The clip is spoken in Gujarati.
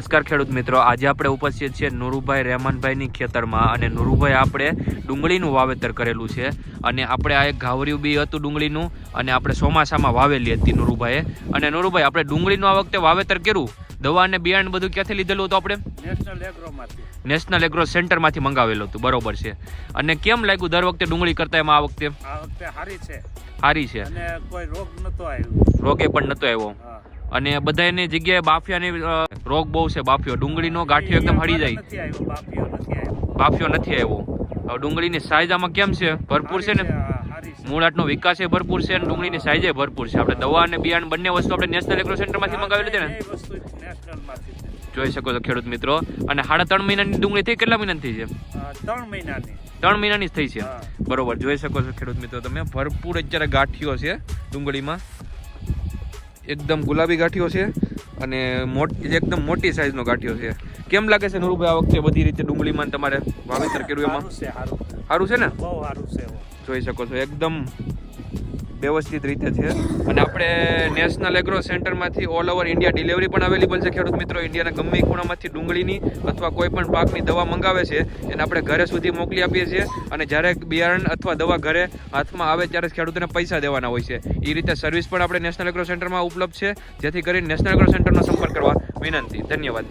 નમસ્કાર ખેડૂત મિત્રો, આજે આપણે ઉપસ્થિત છીએ નુરુભાઈ રહેમાનભાઈની ખેતરમાં અને નુરુભાઈ આપણે ડુંગળીનું વાવેતર કરેલું છે અને આપણે આ એક ઘાવરિયું બી હતું ડુંગળીનું અને આપણે ચોમાસામાં વાવેલી હતી નુરુભાઈએ. અને નુરુભાઈ આપણે ડુંગળીનું આ વખતે વાવેતર કર્યું, દવા અને બિયારણ બધું ક્યાંથી લીધેલું હતું? આપણે નેશનલ એગ્રો સેન્ટરમાંથી મંગાવેલું હતું, બરોબર છે. અને કેમ લાગ્યું દર વખતે ડુંગળી કરતા એમાં આ વખતે? સારી છે અને કોઈ રોગ નતો આવ્યો, રોગે પણ નતો આવ્યો. અને બધાની જગ્યાએ બાફિયાની રોગ બહુ છે, બાફિયો ડુંગળીનો ગાંઠિયો એકદમ હળી જાય, બાફિયો નથી આવ્યો. ડુંગળીની સાઈઝ આમાં કેમ છે? ભરપૂર છે ને, મૂળાટનો વિકાસ એ ભરપૂર છે અને ડુંગળીની સાઈઝ એ ભરપૂર છે. આપણે દવા અને બિયારણ બંને વસ્તુ આપણે નેશનલ એગ્રો સેન્ટરમાંથી મંગાવેલી છે ને, જોઈ શકો છો ખેડૂત મિત્રો. અને 3.5 મહિનાની ડુંગળી થઈ, કેટલા મહિનાની થઈ છે? 3 મહિનાની જ થઈ છે, બરોબર. જોઈ શકો છો ખેડૂત મિત્રો તમે, ભરપૂર અત્યારે ગાંઠિયો છે ડુંગળીમાં, એકદમ ગુલાબી ગાંઠિયો છે અને એકદમ મોટી સાઈઝનો ગાંઠિયો છે. કેમ લાગે છે નુરુભાઈ આ વખતે બધી રીતે ડુંગળીમાં તમારે વાવેતર કર્યું એમાં? સારું છે ને, બહુ સારું છે. જોઈ શકો છો એકદમ વ્યવસ્થિત રીતે છે. અને આપણે નેશનલ એગ્રો સેન્ટરમાંથી ઓલ ઓવર ઇન્ડિયા ડિલિવરી પણ અવેલેબલ છે ખેડૂત મિત્રો. ઇન્ડિયાના ગમે ખૂણામાંથી ડુંગળીની અથવા કોઈ પણ પાકની દવા મંગાવે છે એને આપણે ઘરે સુધી મોકલી આપીએ છીએ. અને જ્યારે બિયારણ અથવા દવા ઘરે હાથમાં આવે ત્યારે ખેડૂતોને પૈસા દેવાના હોય છે. એ રીતે સર્વિસ પણ આપણે નેશનલ એગ્રો સેન્ટરમાં ઉપલબ્ધ છે, જેથી કરીને નેશનલ એગ્રો સેન્ટરનો સંપર્ક કરવા વિનંતી. ધન્યવાદ.